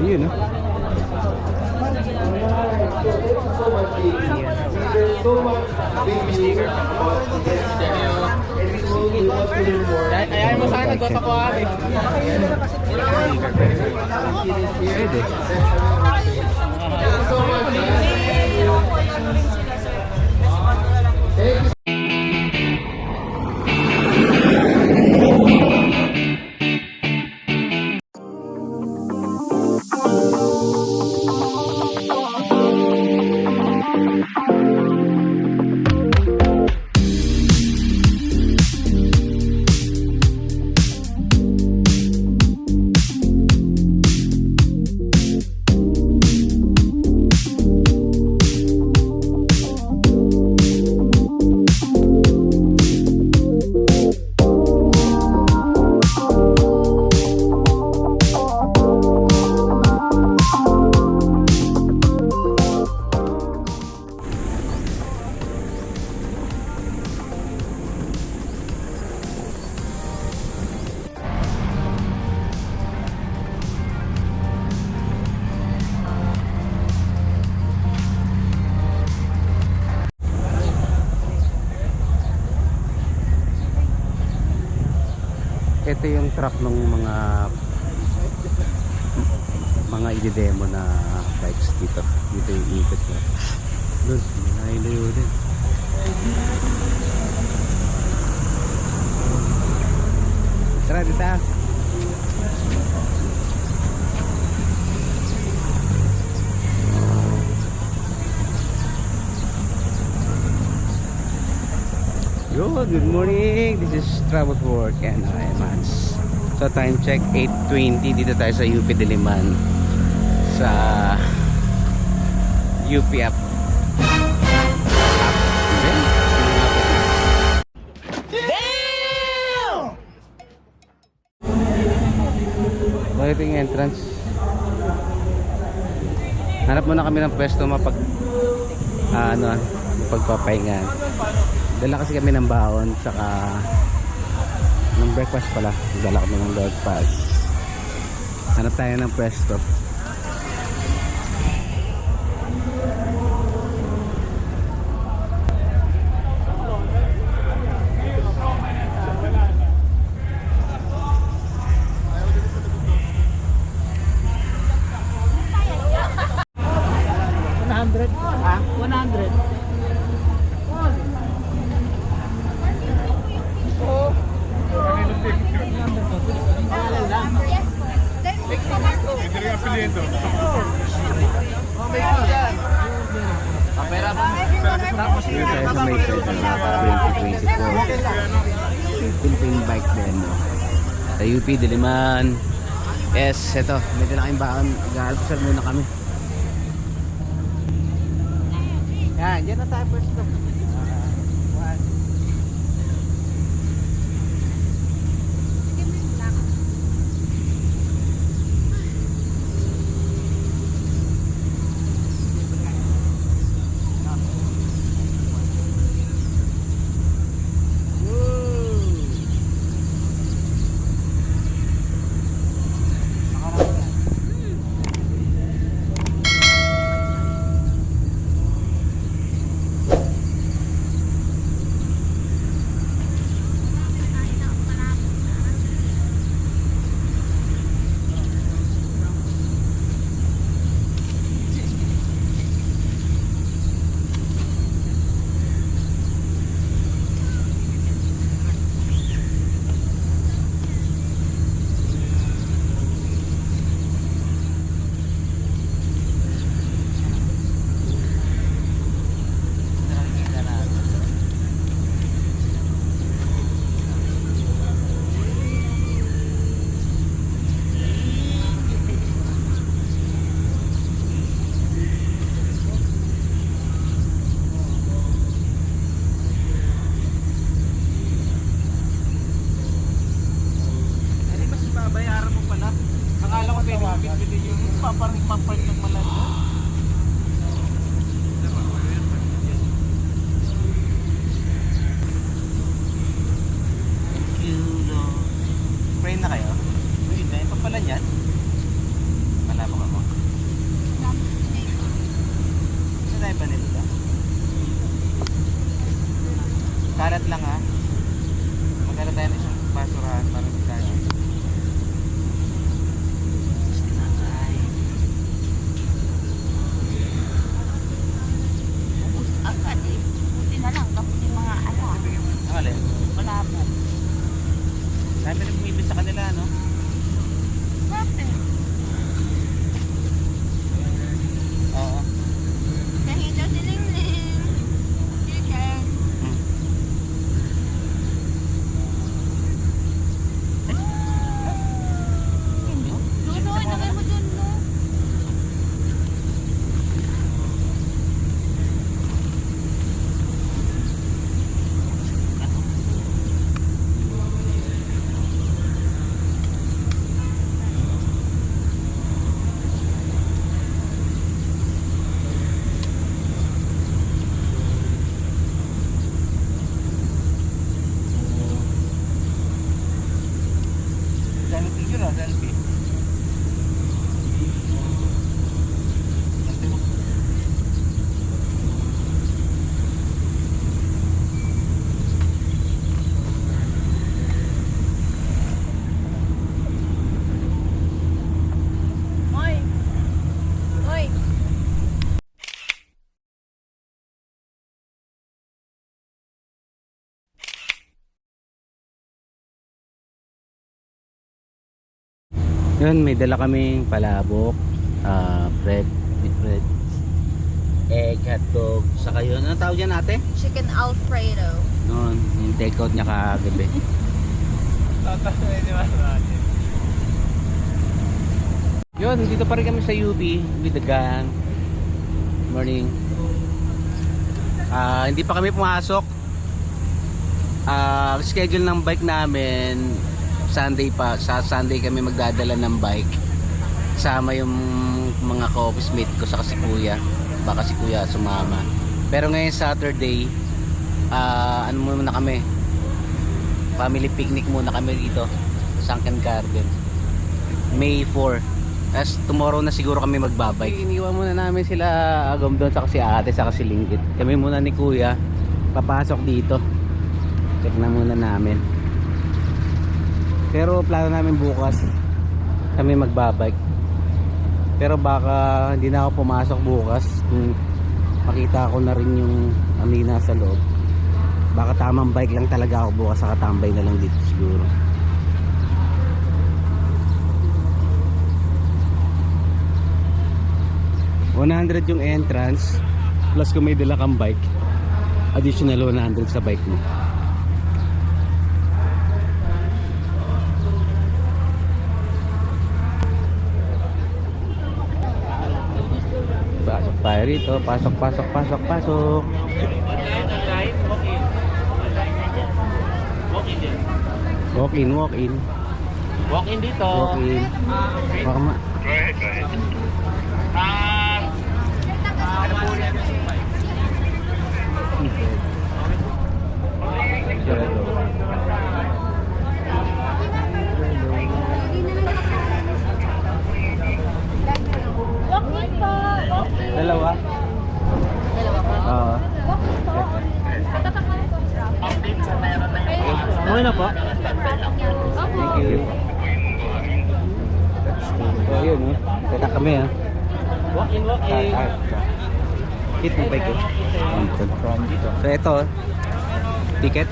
Yun, no? Ayaw mo sa akin, nagdota ko ate. Pwede. Ito yung truck ng mga i-demo na bikes dito. Dito yung ikot ko. Doon, nailayo din. Tara, dito. Yo, good morning. This is Travel for Work and I am Hans. So time check 8:20, dito tayo sa UP Diliman sa UP app. So ito yung entrance. Hanap muna kami ng pwesto pagpapahinga. Dala kasi kami ng baon saka ng breakfast pala. Dala kami ng Lord Pass. Hanap tayo ng pwesto. Tapos dito tayo sa may 2024 Philippine Bike Demo sa UP Diliman. Yes, eto, medyo na kayong baon. Mag-aalpasal muna kami. Yan, dyan na tayo first stop. pampalit ng malala. Pray na kayo? Hindi, pa pala yan. Malabok ako. Yun, may dala kaming palabok, bread, with bread, egg, hotdog, saka yun, ano tawag yan ate? Chicken Alfredo. Noon, yung take out niya kagabi. Yun, dito pa rin kami sa UP with the gang. Morning. Hindi pa kami pumasok. Schedule ng bike namin Sunday pa. Sa Sunday kami magdadala ng bike. Sama yung mga ka-office mate ko sa si Kuya. Baka si Kuya sumama. Pero ngayon Saturday, ano muna kami? Family picnic muna kami dito. Sunken Garden. May 4. As tomorrow na siguro kami magbabike. Iniwan muna namin sila Agam doon, saka si ate, saka si Linggit. Kami muna ni Kuya papasok dito. Check na muna namin. Pero plano namin bukas kami magbabike. Pero baka hindi na ako pumasok bukas kung makita ko na rin yung amina sa loob. Baka tamang bike lang talaga ako bukas, saka tambay na lang dito siguro. $100 yung entrance, plus kung may dala kang bike, additional 100 sa bike mo. Pasok tayo rito, pasok. Walk in. Walk in dito. Walk in. Baka ma... Go ahead. Ano po yan? Dalawa? Oo. Okay na po. Thank you. So yun, kita kami ha. Walk in. Hit mo bike ko. So ito, ticket.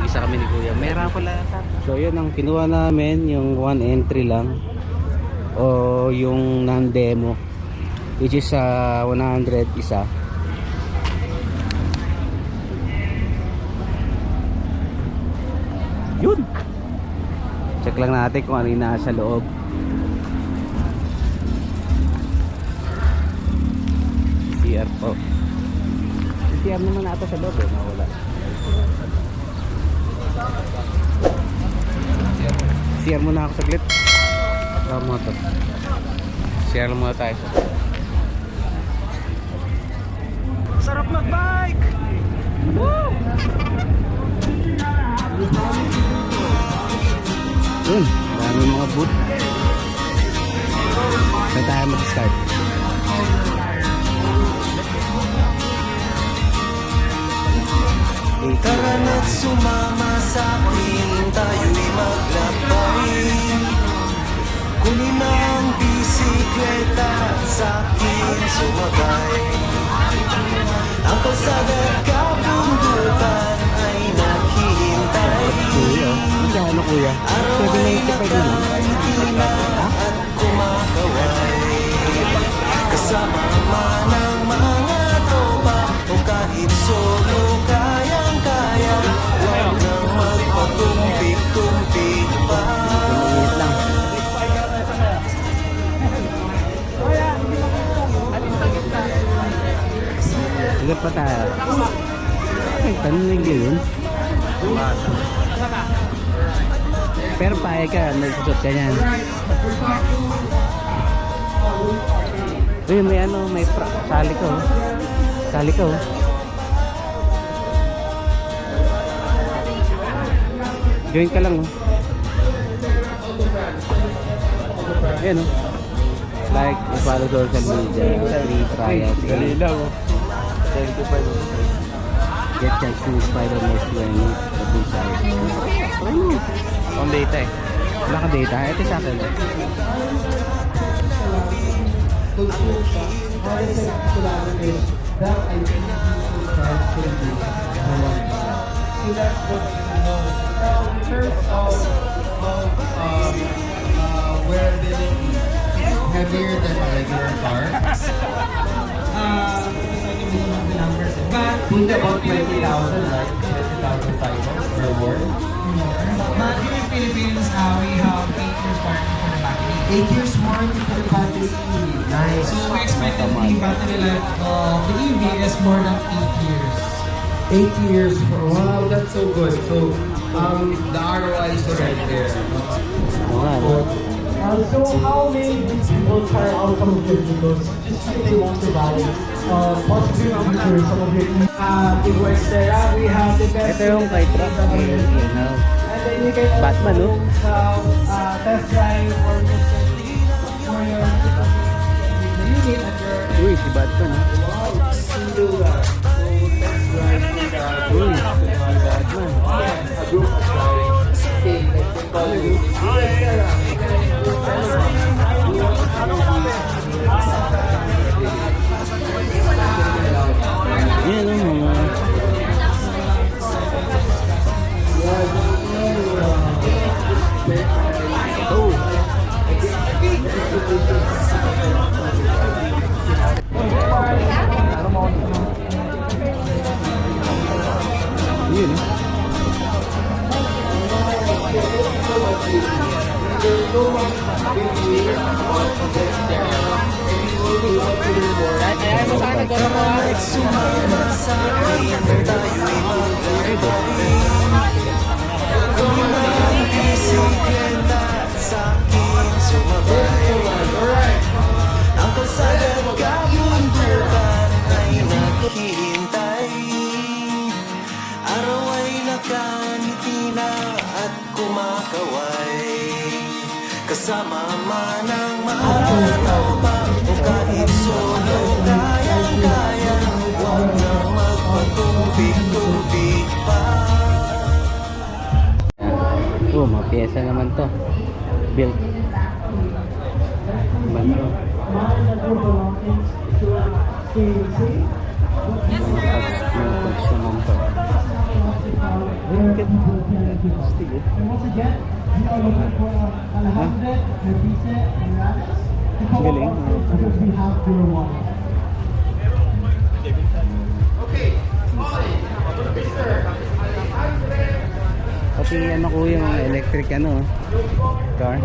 Isa kami ni Kuya. Meron pala. So yun ang kinuha namin, yung one entry lang. O yung non-demo, which is 100 isa. Yun. Check lang natin kung ano yung nasa loob. CR po. CR naman ata sa loob eh, nawala. CR muna ako saglit. Tama mo ito. CR muna tayo. Sarap mag-bike! Woo! Yun, dami mga boot. Saan tayo mag-start? Tara na't sumama sa akin, tayo'y maglakbay. Kunin na ang bisikleta at sa'kin sumakay. Ang kalsada at kabundukan ay naghihintay. Kuya, magkano kuya? Araw ay nakangiti na at kumakaway. Kasama man ang mga tropa o kahit solo kayang-kaya. Huwag nang magpatumpik-tumpik pa. Mainit lang. Sige pa tayo. Ay, tanong yun. Pero paya ka, nagsusot ka niyan. Uy, may ano, may sali ko. Sali ko. Join ka lang, oh. Ayan, oh. Like, follow social media, free trials. Dali lang. 75. Get chance to inspire the most learning of this side. On data eh. Wala ka data? Ito sa akin. Where did it heavier than a regular car? But think about 20,000, right? 20,000 per word. But here in Philippines, we have 8 years warranty for the battery. 8 years warranty for the battery. Nice. So we expect that the battery life of the EV is more than 8 years. 8 years. Wow, that's so good. So, the ROI is already there. Oo nga, no? So how many people try out some of your videos just if they want to buy possibly feature some of your big words there. We have the best. Ito yung kay truck. Okay, you know. And then you can Batman, no? test drive or just for your the unit at your Uy, si Batman, ha? Uy, si Batman. Yan, mga... Yun, eh. Kahit sumama sa akin, tayo'y magkakabay. Kung nagisikleta sa akin sumabay, ang kalsada't kabundukan ay naghihintay. Araw ay nakangiti na at kumakaway. Kasama man ang mga tropa o kahit solo, kayang-kaya, huwag na magpatubig-tubig pa. Oh, mga pyesa naman to. Built. Naman to. Mga parts naman to. Astig, eh. Galing. Pati ano ko yung electric ano car.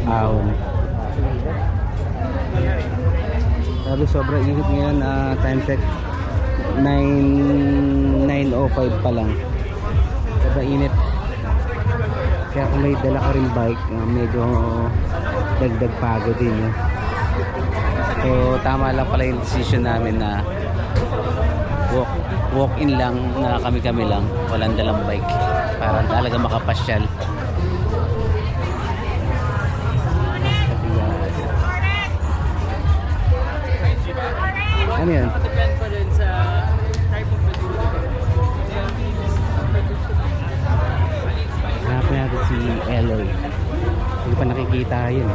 Ahon. Sabi sobrang init ngayon, time check 9:05 pa lang. Sobrang init. Kaya kung may dala ka rin bike, medyo dagdag pagod din. So tama lang pala yung decision namin na walk-in lang, na kami-kami lang, walang dalang bike para talaga makapasyal. Ano yan? Depend pa rin sa type of video. Hanapin natin si Eloy. Hindi pa nakikita yun.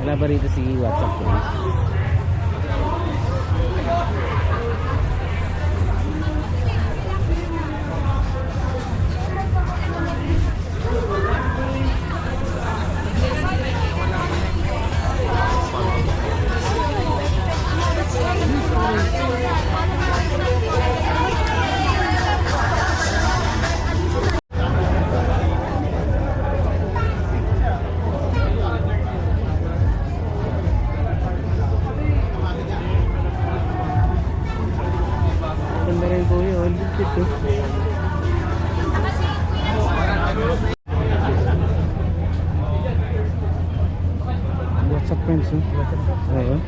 Wala ba rito si WhatsApp please? Ganda rin po yun. Ito. What's up friends? Oo.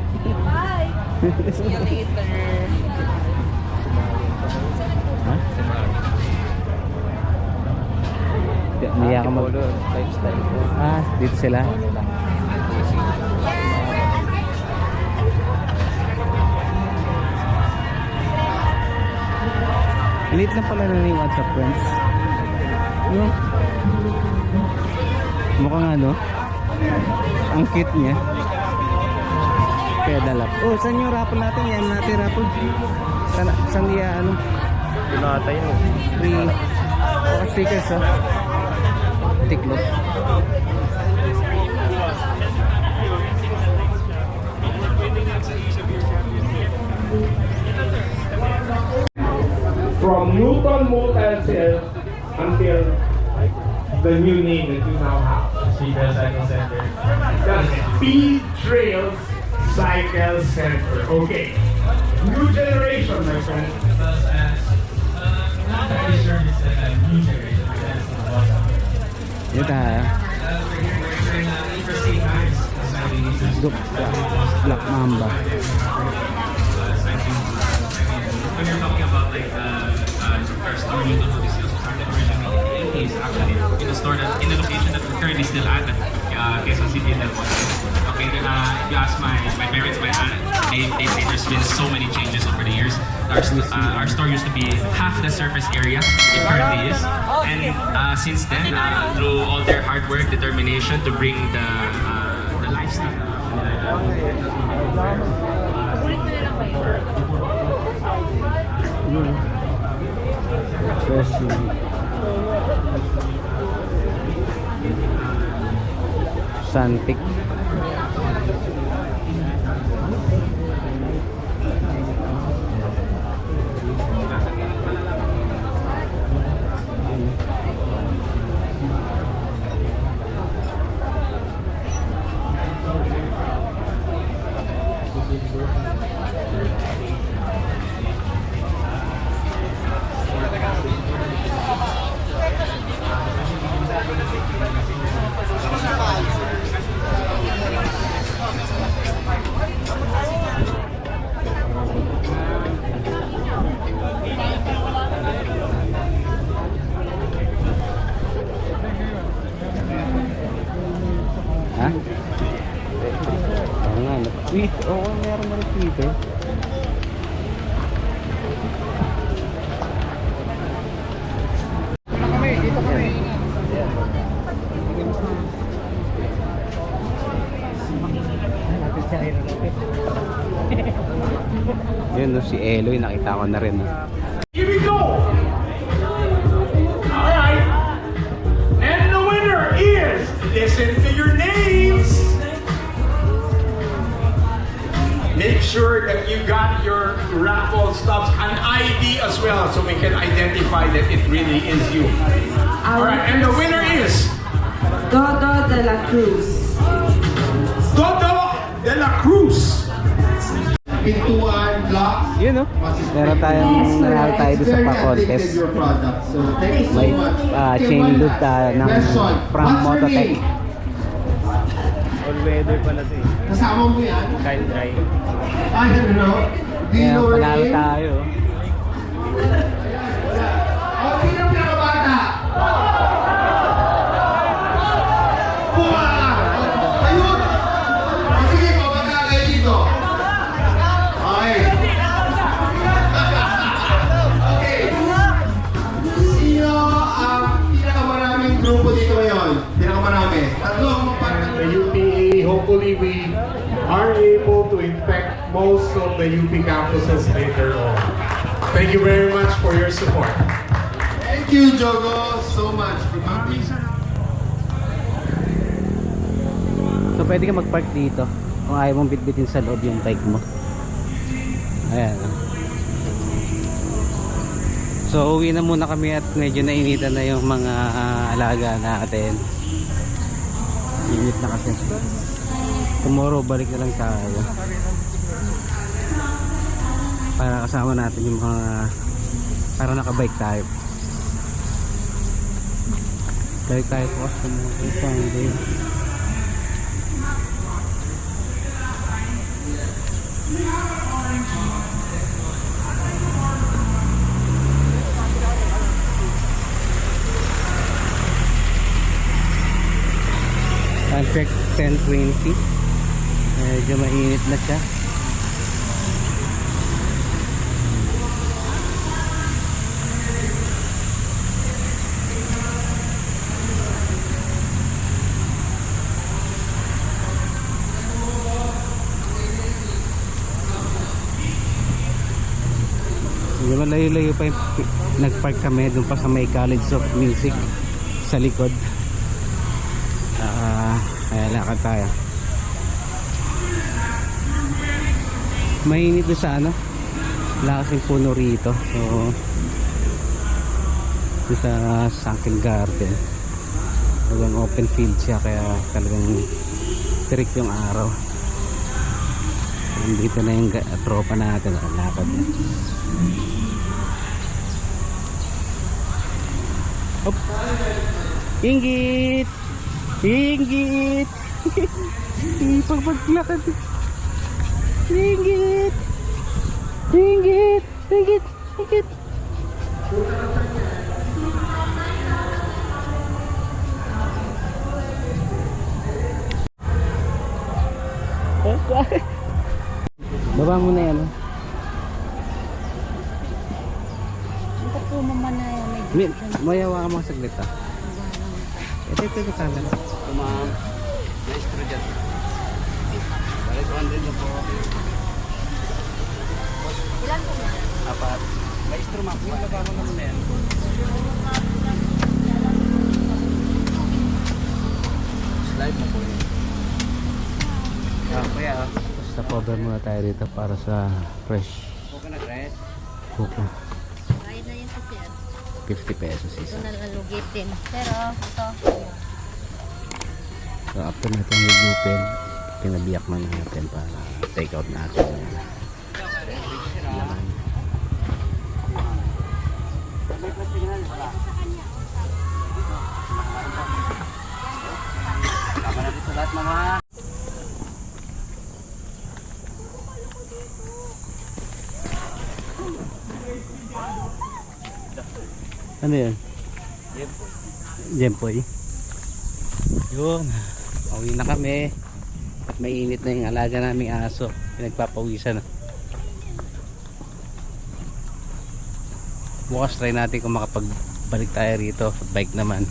Hi! See you later. Ha? Niya ka mag... Lifestyle ko. Ah, dito sila. Late lang pala na yung WhatsApp friends. No? Mukhang ano? Ang cute niya. Kaya dalap. Oh, saan yung raffle natin? Yan natin raffle. Saan niya ano? Pinatay mo. Free. Mga stickers ha. Tiklop. From Newton Motel Sales until the new name that you now have. Speedwell Cycle Center. The Speed Trails Cycle Center. Okay. New generation, my friend. Plus, not very sure it's a new generation, but that's the bottom. Ito ha. We're in interesting times. Black Mamba. When you're talking about like first store Newton Motel Sales started originally in the 80s, actually in the store that in the location that we're currently still at, Quezon City Del Monte. Okay, if you ask my parents, my aunt, they say there's been so many changes over the years. Our store used to be half the surface area it currently is, and since then, through all their hard work, determination to bring the lifestyle. Santik. Ha? Oo nga, tweet. Oo, meron na rin Twitter. Dito kami. Yun no, si Eloy, nakita ko na rin. No? Here we go! Alright! And the winner is, listen to your names! Make sure that you got your raffle stuffs, an ID as well, so we can identify that it really is you. Alright, and the winner is Dodo de la Cruz. Dodo de la Cruz. Pintuan, blocks. Yun no? Meron tayong nanalo tayo doon sa pa-contest. Your product. So, thank you so May much. chain loop ng Question. from What's your Mototech. name? All weather pala ito eh. Kasama mo yan? Kyle dry. I don't know. Do you Kaya know her panalo name? tayo. Oh, sino ang pinakabata? Buwan! Ayun! Oh, sige, pabata kayo dito. Okay. Okay. Sino ang pinakamaraming grupo dito ngayon? Pinakamarami. Tatlo ang magparang. The UPA, hopefully we are able to infect most of the UP campuses later on. Thank you very much for your support. Thank you, Jogo, so much for coming. So pwede ka mag-park dito kung ayaw mong bitbitin sa loob yung bike mo. Ayan. So uwi na muna kami at medyo nainitan na yung mga alaga natin. Init na kasi. Tomorrow balik na lang tayo. Para kasama natin yung mga para nakabike tayo. Balik tayo po sa mga Sunday. Check 10:20. Medyo mainit na siya. Medyo malayo-layo pa yung nagpark kami doon pa sa may College of Music sa likod. Kaya lakad tayo. Mainit doon sa ano, laking puno rito. So doon sa Sunken Garden talagang open field siya, kaya talagang tirik yung araw. Dito na yung tropa natin, lakad na. Hop. Inggit! Inggit! Pagpaglakad. Inggit! Inggit! Inggit! Inggit! Baba mo na yan. Ito po naman na yan. Mayawa ka mga saglit ah. Ito kanan. Ma'am, maestro dyan. Balik 100 na po. Ilan po yan? Apat. Maestro ma'am, yung baba mo naman na yan. Slide mo po yun. Kaya Stop over muna tayo dito para sa fresh okay na guys. kuko. Bayad na yun po sir. 50 pesos Ito isa. na lalugitin. Pero ito. So after natin higupin, pinabiyak na natin para take out natin. Laman. Tama na dito lahat mga. Ano yun? Jempoy. Yun. Pauwi na kami. At mainit na yung alaga naming aso. Pinagpapawisan na. Bukas try natin kung makapagbalik tayo rito. Bike naman.